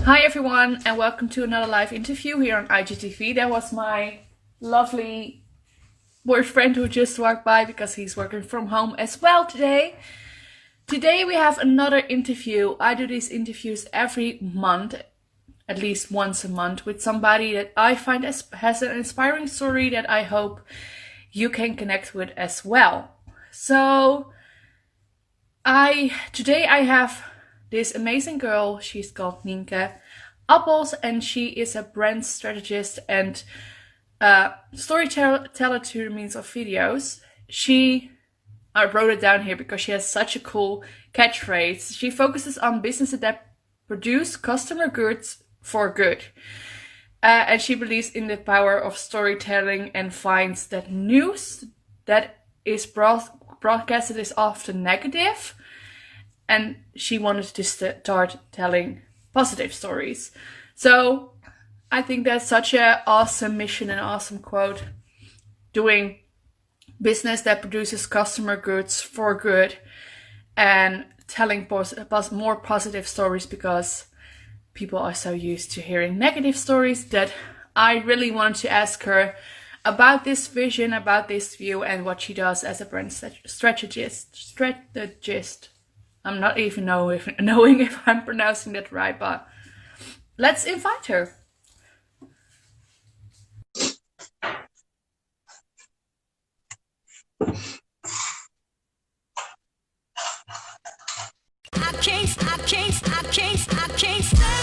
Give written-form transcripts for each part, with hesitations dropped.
Hi everyone, and welcome to another live interview here on IGTV. That was my lovely boyfriend who just walked by because he's working from home as well today. Today we have another interview. I do these interviews every month, at least once a month, with somebody that I find has an inspiring story that I hope you can connect with as well. So today I have this amazing girl. She's called Nienke Appels, and she is a brand strategist and storyteller to the means of videos. I wrote it down here because she has such a cool catchphrase. She focuses on businesses that produce customer goods for good. And she believes in the power of storytelling and finds that news that is broadcasted is often negative. And she wanted to start telling positive stories. So I think that's such an awesome mission and awesome quote. Doing business that produces customer goods for good and telling more positive stories, because people are so used to hearing negative stories that I really wanted to ask her about this vision, about this view, and what she does as a brand strategist. I'm not even knowing if I'm pronouncing that right, but let's invite her. I can't stay.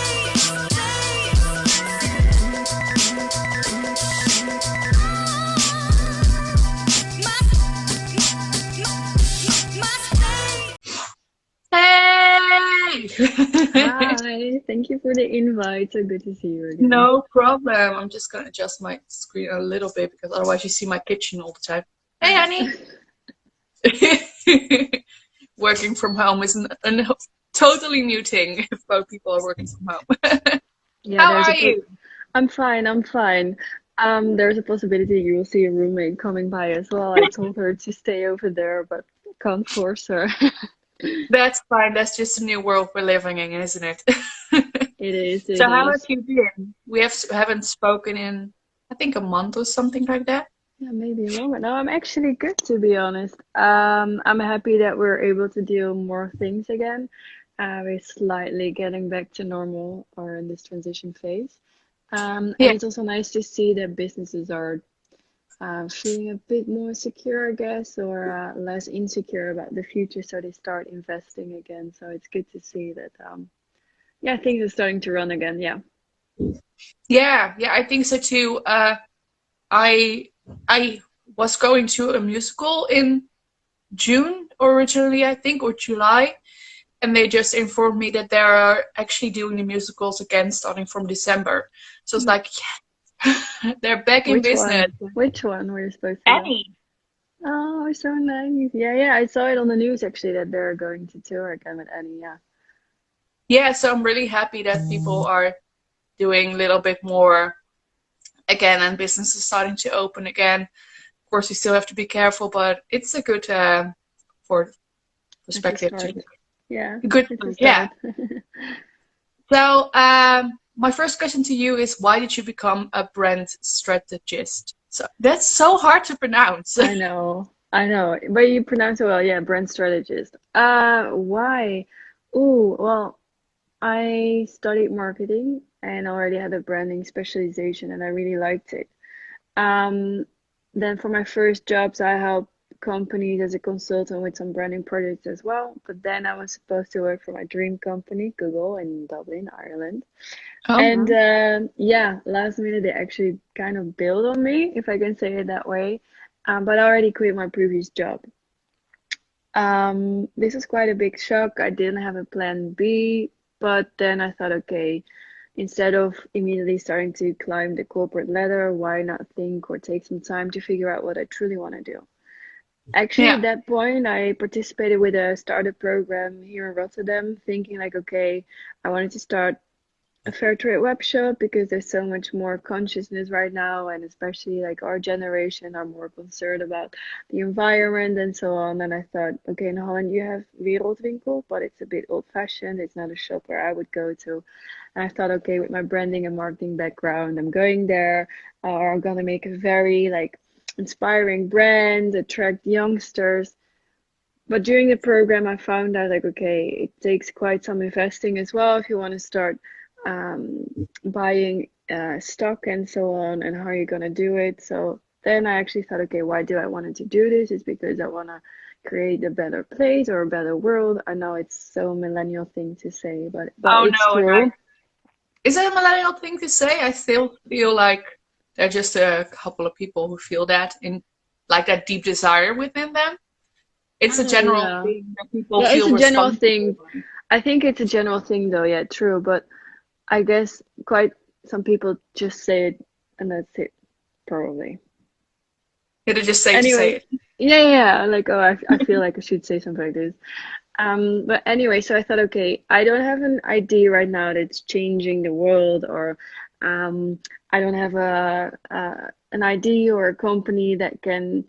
Hi, thank you for the invite. So good to see you again. No problem. I'm just gonna adjust my screen a little bit because otherwise you see my kitchen all the time. Hey, honey. Working from home is a totally new thing if both people are working from home. Yeah, How are you? I'm fine. There's a possibility you will see a roommate coming by as well. I told her to stay over there, but can't force her. That's fine. That's just a new world we're living in, isn't it? It is. So how have you been? We haven't spoken in, I think, a month or something like that. Yeah, maybe longer. No, I'm actually good, to be honest. I'm happy that we're able to do more things again. We're slightly getting back to normal or in this transition phase. And it's also nice to see that businesses are feeling a bit more secure, I guess, or less insecure about the future, so they start investing again. So it's good to see that, things are starting to run again. Yeah, I think so too. I was going to a musical in June originally, I think, or July, and they just informed me that they are actually doing the musicals again starting from December. So it's like, yeah, they're back in business. Which one were you supposed to Annie. Oh, so nice. Yeah, I saw it on the news actually that they're going to tour again with Annie. Yeah, so I'm really happy that people are doing a little bit more again and business is starting to open again. Of course, we still have to be careful, but it's a good for perspective. Yeah. Good. Yeah. So my first question to you is, why did you become a brand strategist? So that's so hard to pronounce. I know, but you pronounce it well. Yeah, brand strategist. Why? Oh, well, I studied marketing and already had a branding specialization, and I really liked it. Then for my first jobs, I helped companies as a consultant with some branding projects as well. But then I was supposed to work for my dream company, Google, in Dublin, Ireland. Oh, And last minute they actually kind of bailed on me, if I can say it that way. But I already quit my previous job. This was quite a big shock. I didn't have a plan B, but then I thought, okay, instead of immediately starting to climb the corporate ladder, why not think or take some time to figure out what I truly want to do? Actually, at that point, I participated with a startup program here in Rotterdam, thinking like, okay, I wanted to start a fair trade web shop because there's so much more consciousness right now, and especially like our generation are more concerned about the environment and so on. And I thought, okay, in Holland you have 𝘰𝘦𝘤𝘬𝘐, but it's a bit old-fashioned. It's not a shop where I would go to. And I thought, okay, with my branding and marketing background, I'm going there, or I'm gonna make a very like inspiring brand, attract youngsters. But during the program, I found out like, okay, it takes quite some investing as well if you want to start buying stock and so on, and how you're gonna do it. So then I actually thought, okay, why do I want to do this? It's because I want to create a better place or a better world. I know it's so millennial thing to say, but Oh it's no, true. is it a millennial thing to say? I still feel like there are just a couple of people who feel that in like that deep desire within them. It's a general Yeah. thing that people Yeah, feel it's a general responsible. thing. I think it's a general thing though, yeah, true. But I guess quite some people just say it and that's it, probably. It'll just say to say Anyway, it. yeah, like, oh, I feel like I should say something like this. But anyway, so I thought, okay, I don't have an idea right now that's changing the world, or I don't have an idea or a company that can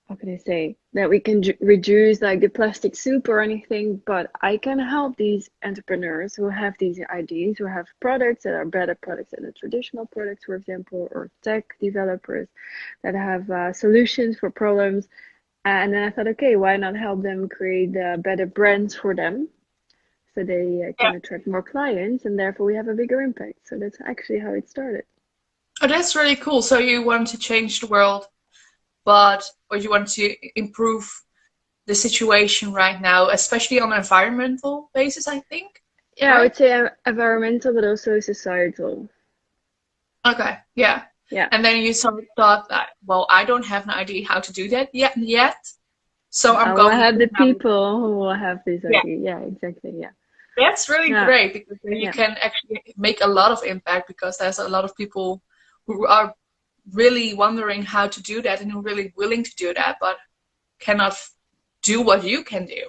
how can I say that we can reduce like the plastic soup or anything, but I can help these entrepreneurs who have these ideas, who have products that are better products than the traditional products, for example, or tech developers that have solutions for problems. And then I thought, okay, why not help them create better brands for them so they Yeah. can attract more clients, and therefore we have a bigger impact. So that's actually how it started. Oh, that's really cool. So you want to change the world, or you want to improve the situation right now, especially on an environmental basis, I think, Yeah, I right? would say environmental, but also societal. Okay, yeah. Yeah. And then you sort of thought that, well, I don't have an idea how to do that yet. So I'm I will going have to the now. people who will have this Yeah, idea. Yeah, exactly. Yeah. that's really Yeah. great because then you Yeah. can actually make a lot of impact because there's a lot of people who are really wondering how to do that and who are really willing to do that, but cannot do what you can do.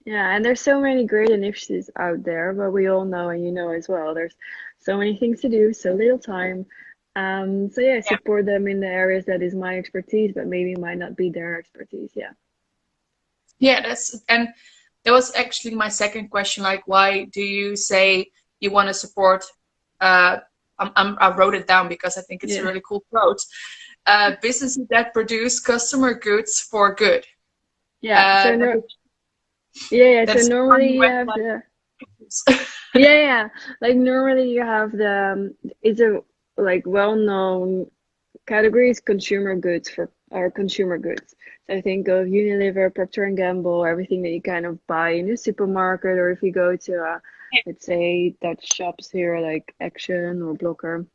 Yeah, and there's so many great initiatives out there, but we all know, and you know as well, there's so many things to do, so little time. So yeah, Yeah. support them in the areas that is my expertise, but maybe might not be their expertise. Yeah. Yeah, and that was actually my second question. Like, why do you say you want to support? I wrote it down because I think it's a Yeah. really cool quote. Businesses that produce customer goods for good. Yeah. So That no, is, yeah. So that's from normally the you have website. the yeah. Like normally you have the it's a like well-known categories consumer goods for or consumer goods. So I think of Unilever, Procter and Gamble, everything that you kind of buy in a supermarket, or if you go to let's say Dutch shops here like Action or Blokker.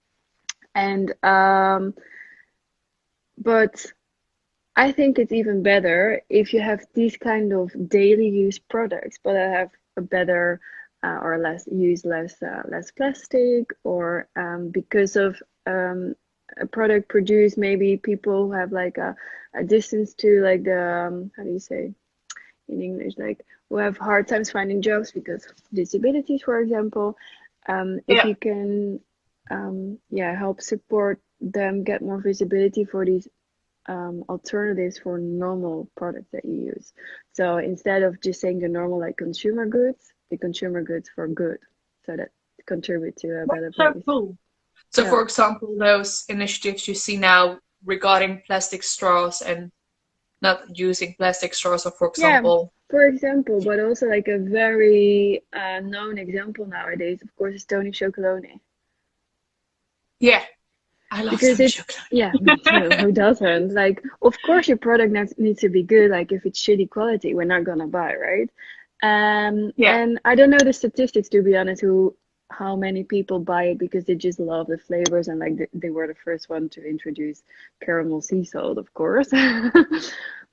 And but I think it's even better if you have these kind of daily use products, but I have a better or less plastic, or because of a product produced, maybe people who have like a distance to like the how do you say in English, like who have hard times finding jobs because of disabilities, for example. If Yeah. you can help support them get more visibility for these alternatives for normal products that you use. So instead of just saying the normal like consumer goods, the consumer goods for good, so that contribute to a better So place. cool. So, Yeah. for example, those initiatives you see now regarding plastic straws and not using plastic straws, or for Yeah, example, for example, but also like a very known example nowadays, of course, is Tony Chocolonely. yeah, I love Because some it's, chocolate. yeah, me too. Who doesn't? Like, of course, your product needs to be good. Like, if it's shitty quality, we're not gonna buy, right? Yeah, And I don't know the statistics to be honest, how many people buy it because they just love the flavors and like they were the first one to introduce caramel sea salt, of course.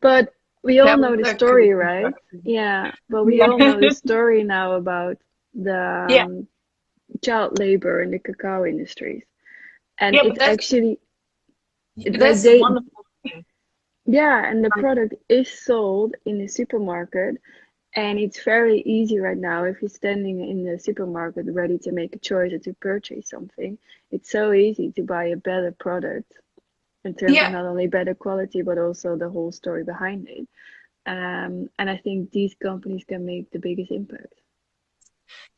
But we all that know was the a good story, right? introduction. Yeah, but we all know the Yeah, story now about the yeah, child labor in the cacao industries. And yeah. But it's actually like that's a they wonderful thing. yeah, and the Like, product is sold in the supermarket, And it's fairly easy right now if you're standing in the supermarket ready to make a choice or to purchase something. It's so easy to buy a better product in terms of Yeah. not only better quality, but also the whole story behind it. And I think these companies can make the biggest impact.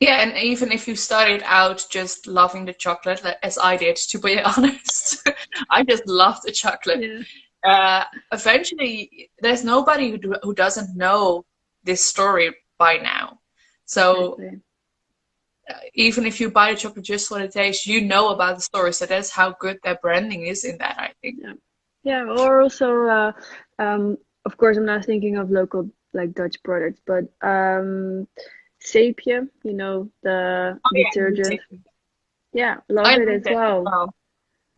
Yeah, and even if you started out just loving the chocolate, as I did, to be honest, I just love the chocolate. Yeah, Eventually, there's nobody who doesn't know this story by now. So exactly. even if you buy the chocolate just for the taste, you know about the story. So that's how good their branding is in that, I think. Yeah, yeah. Or also, of course, I'm not thinking of local like Dutch products, but 𝘱𝑒𝑒𝑚, you know, the Oh yeah, detergent. Yeah, love I it like as that as well. well.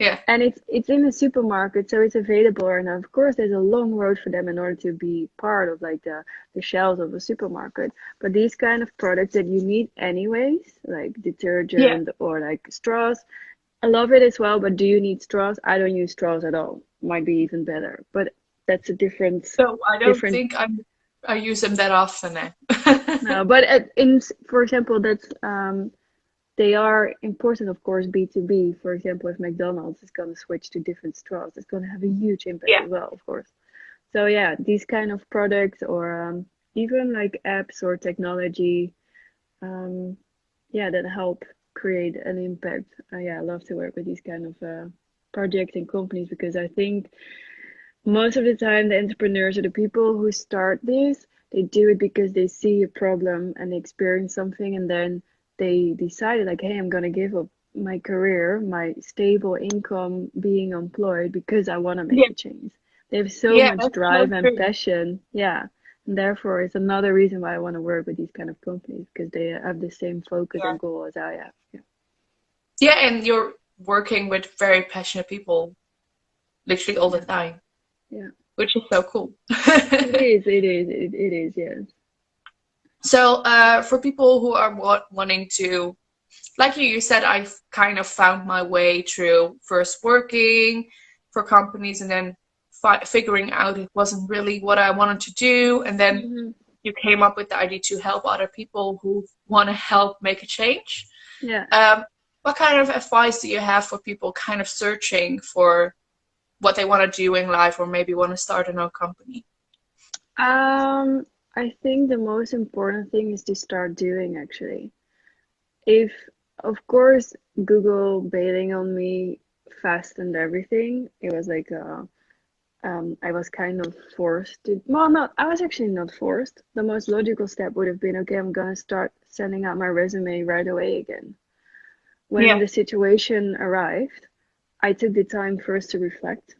Yeah. And it's in the supermarket, so it's available. And of course, there's a long road for them in order to be part of like the shelves of a supermarket. But these kind of products that you need anyways, like Yeah. detergent or like straws, I love it as well. But do you need straws? I don't use straws at all. Might be even better, but that's a So I don't different. think I use them that often. No, but for example, that's they are important, of course, B2B. For example, if McDonald's is going to switch to different straws, it's going to have a huge impact Yeah. as well, of course. So yeah, these kind of products or even like apps or technology, um, yeah, that help create an impact. Yeah, I love to work with these kind of projects and companies because I think most of the time the entrepreneurs or the people who start this, they do it because they see a problem and they experience something and then they decided like, hey, I'm gonna give up my career, my stable income being employed because I want to make Yeah. a change. They have so Yeah, much that's so drive and true. passion. Yeah. And therefore it's another reason why I want to work with these kind of companies because they have the same focus Yeah. and goal as I have. Yeah. Yeah, and you're working with very passionate people literally all the Yeah. time, Yeah. which is so cool. It is, yes. So, for people who are wanting to, like you said, I've kind of found my way through first working for companies and then figuring out it wasn't really what I wanted to do. And then Hmm. you came up with the idea to help other people who want to help make a change. Yeah. Um, what kind of advice do you have for people kind of searching for what they want to do in life or maybe want to start an own company? Um, I think the most important thing is to start doing actually. If, of course, Google bailing on me fastened everything, it was like I was kind of forced to, well, not, I was actually not forced. The most logical step would have been, okay, I'm gonna start sending out my resume right away again. When Yeah. the situation arrived, I took the time first to reflect.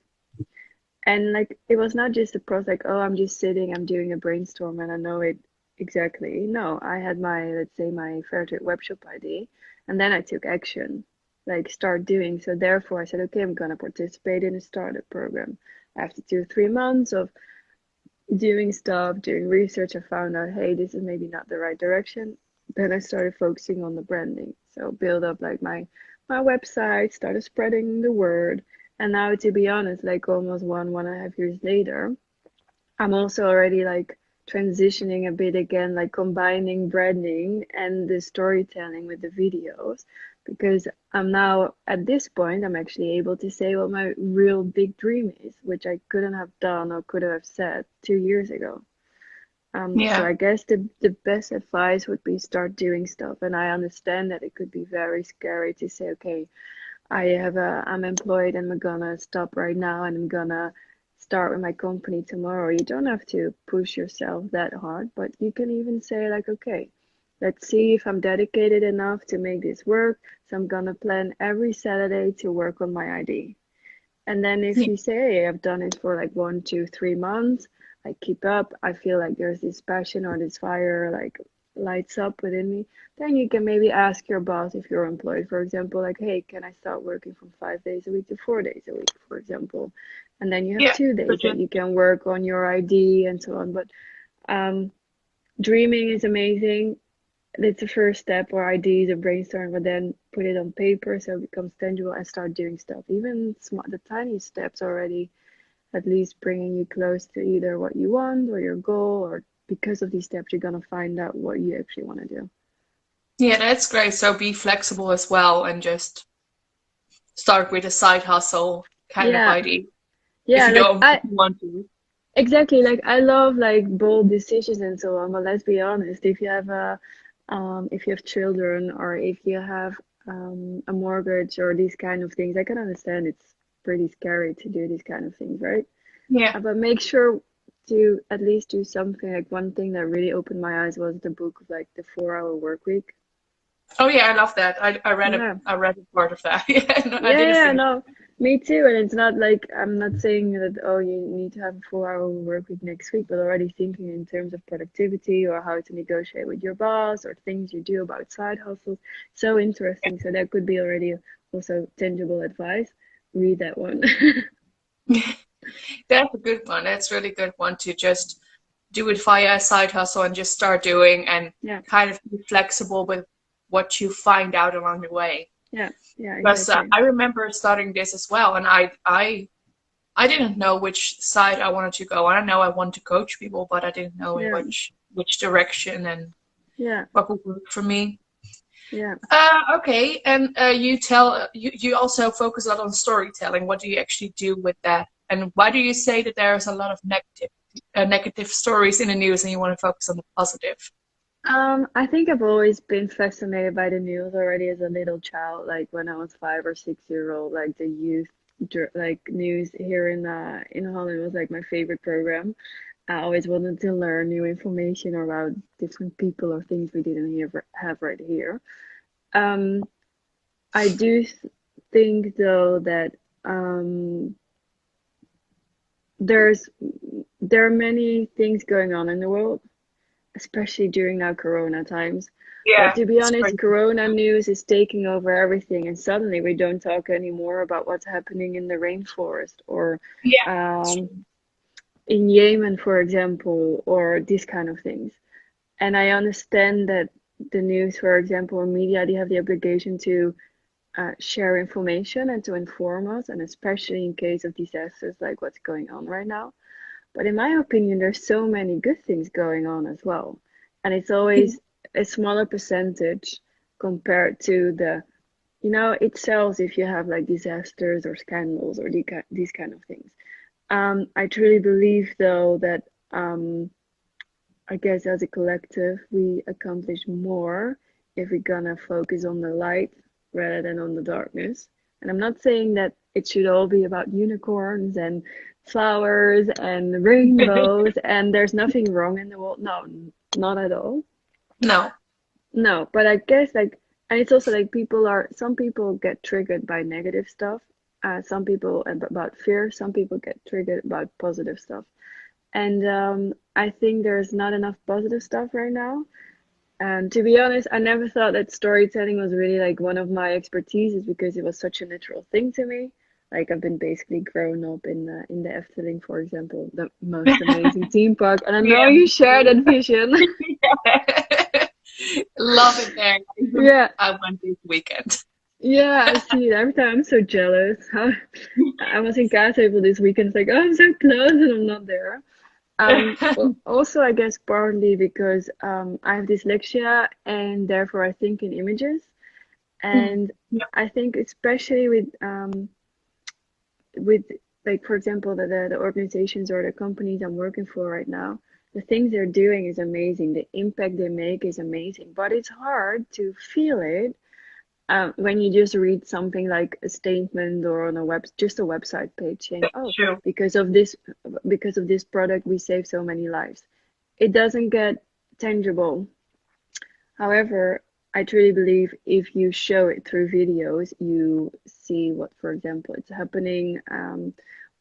And like it was not just a process like, oh, I'm just sitting, I'm doing a brainstorm and I know it exactly. No, I had my, let's say, my fair trade webshop ID, and then I took action, like start doing. So therefore I said, okay, I'm gonna participate in a startup program. After 2 or 3 months of doing stuff, doing research, I found out, hey, this is maybe not the right direction. Then I started focusing on the branding. So build up like my website, started spreading the word. And now to be honest, like almost 1.5 years later, I'm also already like transitioning a bit again, like combining branding and the storytelling with the videos because I'm now at this point, I'm actually able to say what my real big dream is, which I couldn't have done or could have said 2 years ago. So Yeah. I guess the best advice would be start doing stuff. And I understand that it could be very scary to say, okay, I'm employed and I'm gonna stop right now and I'm gonna start with my company tomorrow. You don't have to push yourself that hard, but you can even say like, okay, let's see if I'm dedicated enough to make this work. So I'm gonna plan every Saturday to work on my ID. And then if Yeah. you say, hey, I've done it for like 1, 2, 3 months, I keep up, I feel like there's this passion or this fire like lights up within me, then you can maybe ask your boss if you're employed, for example, like, hey, can I start working from 5 days a week to 4 days a week, for example? And then you have Yeah. 2 days that you can work on your ID and so on. But um, dreaming is amazing. It's the first step or ideas or brainstorm, but then put it on paper so it becomes tangible and start doing stuff. Even small, the tiny steps already at least bringing you close to either what you want or your goal or because of these steps, you're gonna find out what you actually want to do. Yeah, that's great. So be flexible as well and just start with a side hustle kind of Yeah, idea if yeah, you like don't I want to. exactly, like I love like bold decisions and so on, but let's be honest, if you have children or if you have a mortgage or these kind of things, I can understand it's pretty scary to do these kind of things, right? Yeah. But make sure to at least do something. Like one thing that really opened my eyes was the book of like the 4 Hour Work Week. Oh yeah, I love that. Yeah. I read a part of that. Yeah, no, I Yeah, didn't yeah, finish. no, me too. And it's not like I'm not saying that, oh, you need to have a 4 hour work week next week, but already thinking in terms of productivity or how to negotiate with your boss or things you do about side hustles. So interesting. So that could be already also tangible advice. Read that one. That's a good one. That's a really good one to just do it via a side hustle and just start doing and Yeah, kind of be flexible with what you find out along the way. yeah, yeah, Because exactly. I remember starting this as well, and I didn't know which side I wanted to go on. I know I wanted to coach people, but I didn't know in Yeah, which direction and yeah, what would work for me. yeah. Okay, and you also focus a lot on storytelling. What do you actually do with that? And why do you say that there's a lot of negative stories in the news and you want to focus on the positive? I think I've always been fascinated by the news already as a little child, like when I was 5 or 6 year old, like the youth like news here in Holland was like my favorite program. I always wanted to learn new information about different people or things we didn't have right here. Um, I do think though that there's there are many things going on in the world, especially during now Corona times. But Yeah, to be it's honest, crazy. Corona news is taking over everything, and suddenly we don't talk anymore about what's happening in the rainforest or Yeah, it's um, true. in Yemen, for example, or these kind of things. And I understand that the news, for example, or media, they have the obligation to share information and to inform us, and especially in case of disasters like what's going on right now. But in my opinion, there's so many good things going on as well. And it's always a smaller percentage compared to it sells if you have like disasters or scandals or these kind of things. I truly believe though that I guess as a collective, we accomplish more if we're gonna focus on the light rather than on the darkness. And I'm not saying that it should all be about unicorns and flowers and rainbows and there's nothing wrong in the world. No, not at all. No. No, but I guess like, and it's also like some people get triggered by negative stuff. Some people about fear, some people get triggered about positive stuff. And I think there's not enough positive stuff right now. And to be honest, I never thought that storytelling was really like one of my expertises because it was such a natural thing to me. Like I've been basically grown up in the Efteling, for example, the most amazing theme park, and I know Yeah, you me share too. that vision. Love it there. Yeah, I went this weekend. yeah, I see it every time. I'm so jealous. I was in 𝘂𝘁𝑒vel this weekend. It's like, oh, I'm so close and I'm not there. Also, I guess partly because I have dyslexia and therefore I think in images. Mm. And Yeah. I think especially with like for example the organizations or the companies I'm working for right now, the things they're doing is amazing. The impact they make is amazing, but it's hard to feel it when you just read something like a statement or on just a website page saying, That's "Oh, true. because of this product, we save so many lives." It doesn't get tangible. However, I truly believe if you show it through videos, you see what, for example, it's happening.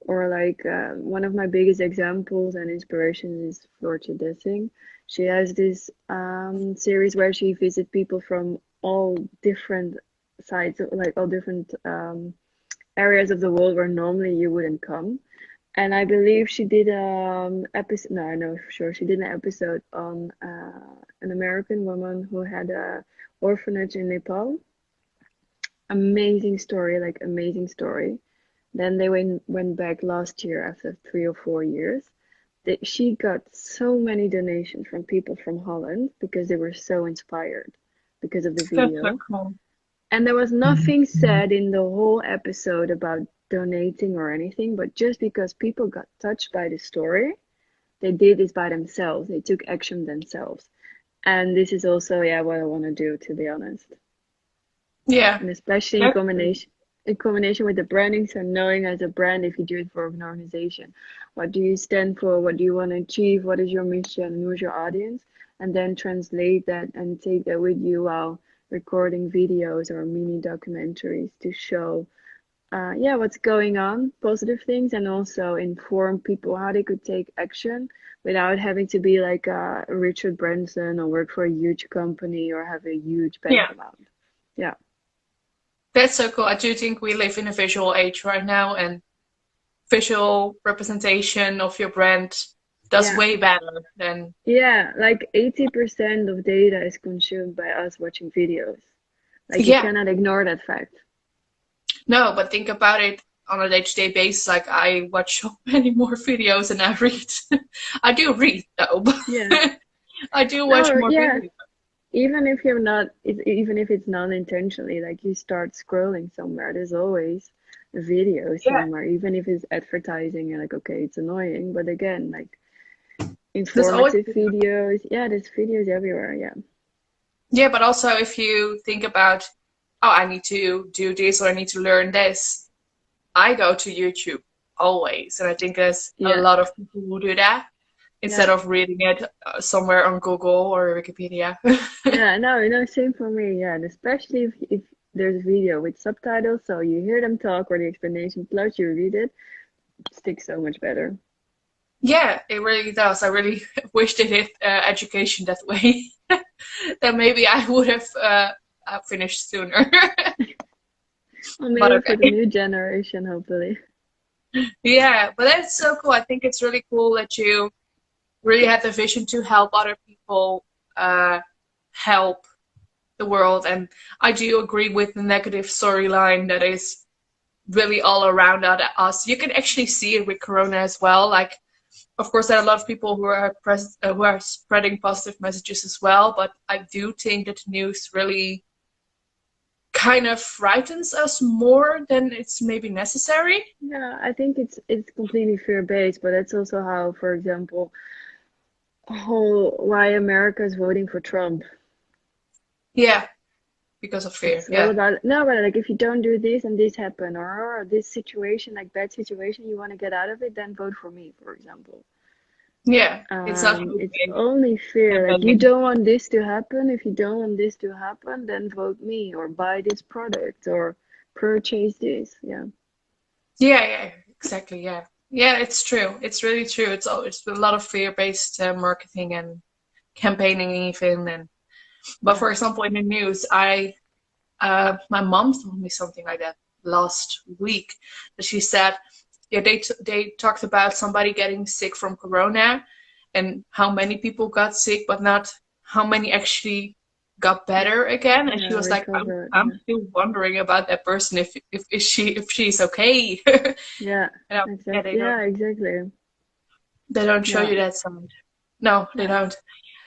Or like one of my biggest examples and inspirations is 𝘱𝑗 Dessing. She has this series where she visits people from all different sides, like all different areas of the world where normally you wouldn't come. And I believe she did episode. No, I know for sure she did an episode on an American woman who had a orphanage in Nepal. Amazing story, like amazing story. Then they went back last year after 3 or 4 years. she got so many donations from people from Holland because they were so inspired because of the That's so video. cool. And there was nothing said in the whole episode about donating or anything, but just because people got touched by the story, they did this by themselves. They took action themselves. And this is also, yeah, what I want to do, to be honest. Yeah. And especially in combination with the branding. So knowing as a brand, if you do it for an organization, what do you stand for? What do you want to achieve? What is your mission? And who's your audience? And then translate that and take that with you while recording videos or mini documentaries to show yeah, what's going on, positive things, and also inform people how they could take action without having to be like Richard Branson or work for a huge company or have a huge bank Yeah. account. Yeah. That's so cool. I do think we live in a visual age right now, and visual representation of your brand does Yeah. way better than Yeah, like 80% of data is consumed by us watching videos. Like you yeah. cannot ignore that fact. No, but think about it on a day-to-day basis. Like I watch so many more videos than I read. I do read though, but Yeah. I do watch No, more yeah. videos. Even if you're not, even if it's not intentionally, like you start scrolling somewhere, there's always a video Yeah, somewhere, even if it's advertising and like, okay, it's annoying, but again, like there's always informative videos, yeah, there's videos everywhere, yeah. yeah, but also if you think about, oh, I need to do this or I need to learn this, I go to YouTube always, and I think there's a Yeah, lot of people who do that yeah, instead of reading it somewhere on Google or Wikipedia. yeah, no, no, same for me, yeah, and especially if there's a video with subtitles, so you hear them talk or the explanation, plus you read it, sticks so much better. Yeah, it really does. I really wish they did education that way. Then maybe I would have finished sooner. Well, But maybe for the okay. new generation, hopefully. Yeah, but that's so cool. I think it's really cool that you really had the vision to help other people help the world. And I do agree with the negative storyline that is really all around us. You can actually see it with Corona as well. Like, of course, there are a lot of people who are spreading positive messages as well. But I do think that the news really kind of frightens us more than it's maybe necessary. Yeah, I think it's completely fear-based, but that's also how, for example, why America is voting for Trump. Yeah, because of fear. It's all Yeah. about no, but like if you don't do this and this happen or this situation, like bad situation, you want to get out of it, then vote for me, for example. Yeah. It's not It's moving only fear. and Like you bending. don't want this to happen. If you don't want this to happen, then vote me or buy this product or purchase this. Yeah. Yeah, yeah, exactly. Yeah. Yeah, it's true. It's really true. It's a lot of fear-based marketing and campaigning even. And but Yeah. for example, in the news, my mom told me something like that last week. That she said, yeah, they talked about somebody getting sick from Corona and how many people got sick, but not how many actually got better again. And she Yeah, was like, recover. I'm Yeah. still wondering about that person if she's okay. Yeah. And yeah, Exactly. Yeah, exactly. they don't show Yeah. you that side. No, they Yeah. don't.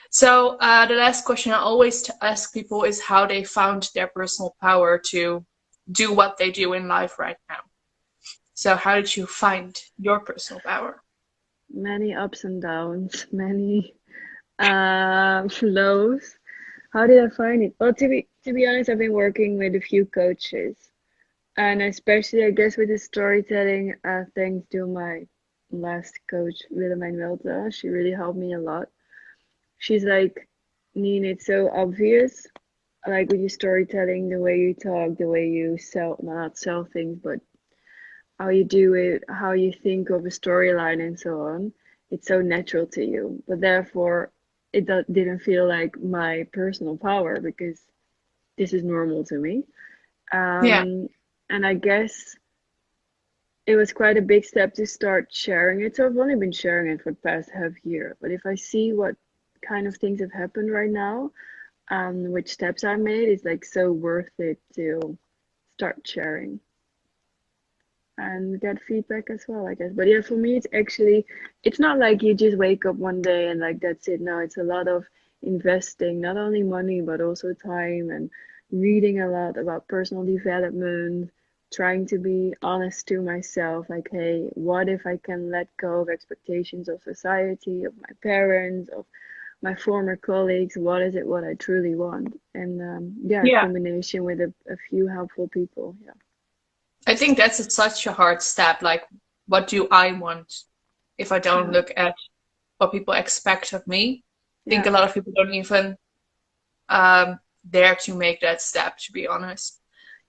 So the last question I always ask people is how they found their personal power to do what they do in life right now. So how did you find your personal power? Many ups and downs, many flows. How did I find it? Well, to be honest, I've been working with a few coaches, and especially I guess with the storytelling, thanks to my last coach, 𝘱𝘦𝘢𝘐𝘗. She really helped me a lot. She's like, Neen, it's so obvious, like with your storytelling, the way you talk, the way you sell, not sell things, but how you do it, how you think of a storyline, and so on. It's so natural to you, but therefore, didn't feel like my personal power because this is normal to me. Yeah, Um, and I guess it was quite a big step to start sharing it. So I've only been sharing it for the past half year. But if I see what kind of things have happened right now, which steps I made, it's like so worth it to start sharing. and get feedback as well, I guess. But yeah, for me, it's not like you just wake up one day and like that's it. No, it's a lot of investing, not only money, but also time, and reading a lot about personal development, trying to be honest to myself, like, hey, what if I can let go of expectations of society, of my parents, of my former colleagues? What is it what I truly want? And yeah, a Yeah. combination with a few helpful people. Yeah. I think that's such a hard step. Like, what do I want if I don't look at what people expect of me? I think a lot of people don't even dare to make that step, to be honest.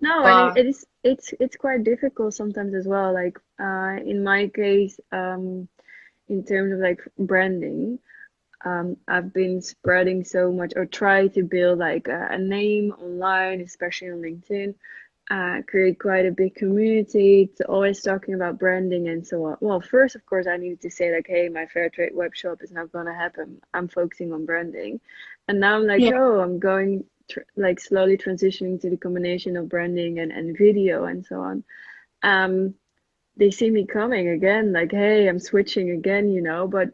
No, But and it's quite difficult sometimes as well. Like in my case, in terms of like branding, I've been spreading so much or try to build like a name online, especially on LinkedIn. Create quite a big community, to always talking about branding and so on. Well, first, of course, I needed to say like, hey, my fair trade web shop is not gonna happen. I'm focusing on branding, and now I'm like, yeah, oh, I'm going like slowly transitioning to the combination of branding and video and so on. They see me coming again, like, hey, I'm switching again, but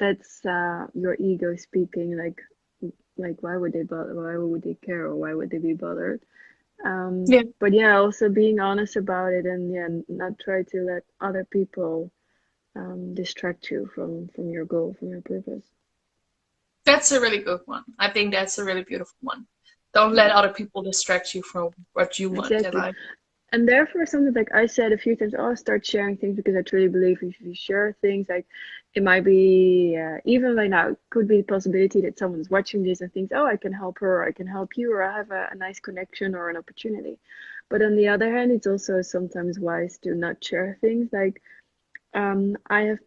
that's your ego speaking, like why would they bother? Why would they care? Or why would they be bothered? yeah. But yeah, also being honest about it, and yeah, not try to let other people distract you from your goal, from your purpose. That's a really good one. I think that's a really beautiful one. Don't let other people distract you from what you want in Exactly. life. And therefore, something like I said a few times, oh, start sharing things, because I truly believe if you share things, like it might be even like now, it could be a possibility that someone's watching this and thinks, oh, I can help her, or I can help you, or I have a nice connection or an opportunity. But on the other hand, it's also sometimes wise to not share things. Like I have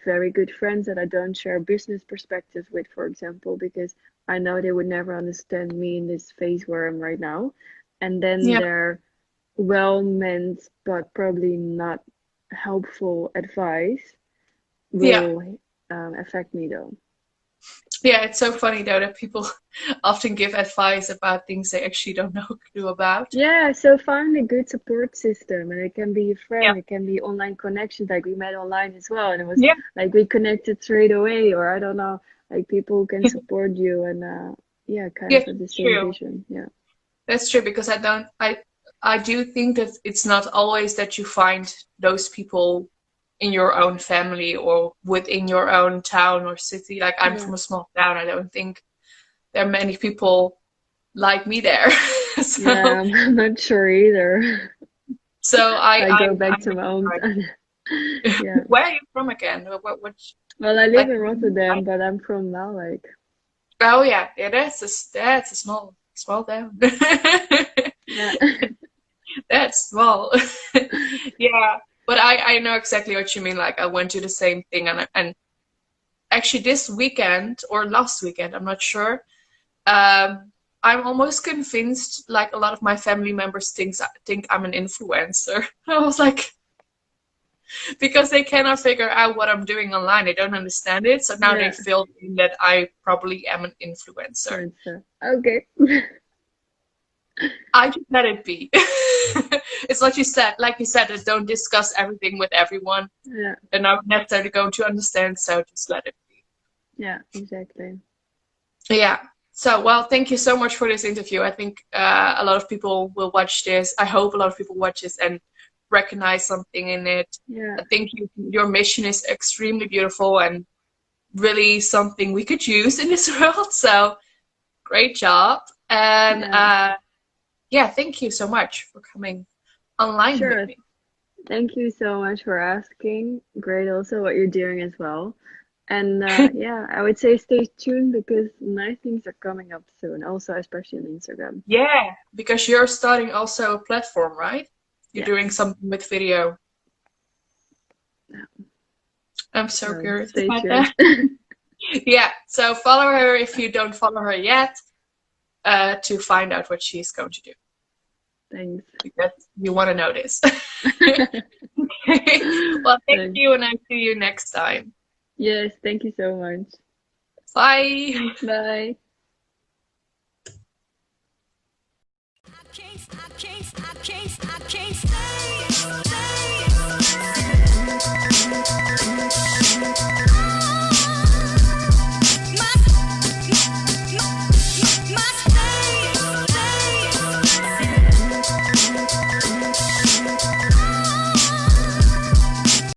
very good friends that I don't share business perspectives with, for example, because I know they would never understand me in this phase where I'm right now. And then Yeah, their well-meant but probably not helpful advice yeah. will affect me though. Yeah, it's so funny though that people often give advice about things they actually don't know a clue about. Yeah, so find a good support system, and it can be a Yeah, friend, it can be online connections, like we met online as well, and it was yeah, like we connected straight away, or I don't know, like people who can support you, and yeah, kind yeah, of have the same true. vision. Yeah. That's true because I do think that it's not always that you find those people in your own family or within your own town or city. Like I'm Yeah. from a small town. I don't think there are many people like me there. Yeah, so I'm not sure either. so I I go I back to my really hometown. try. Yeah. Where are you from again? What Well, I live like in Rotterdam, but I'm from Malwijk. oh yeah, that's a small town. Yeah. That's small. Yeah, but I know exactly what you mean. Like I went to the same thing, and actually this weekend or last weekend, I'm not sure. I'm almost convinced like a lot of my family members think I'm an influencer. I was like, because they cannot figure out what I'm doing online. They don't understand it. So now they Yeah. feel that I probably am an influencer. Influencer. Okay. I just let it be. It's what you said, like you said, that don't discuss everything with everyone. Yeah. They're not necessarily going to understand, so just let it be. Yeah, exactly. Yeah. So, well, thank you so much for this interview. I think a lot of people will watch this. I hope a lot of people watch this and recognize something in it. Yeah. I think your mission is extremely beautiful and really something we could use in this world. So, great job. And Yeah. yeah, thank you so much for coming online with Sure. me. Thank you so much for asking. Great also what you're doing as well. And yeah, I would say stay tuned, because nice things are coming up soon, also especially on Instagram. Yeah, because you're starting also a platform, right? You're Yes. doing something with video. Yeah. I'm so So curious stay about tuned. that. Yeah, so follow her if you don't follow her yet, to find out what she's going to do. Thanks. Because you want to know this. Okay. Well, thank Thanks. you, and I'll see you next time. Yes, thank you so much. Bye. Bye. I can't stay.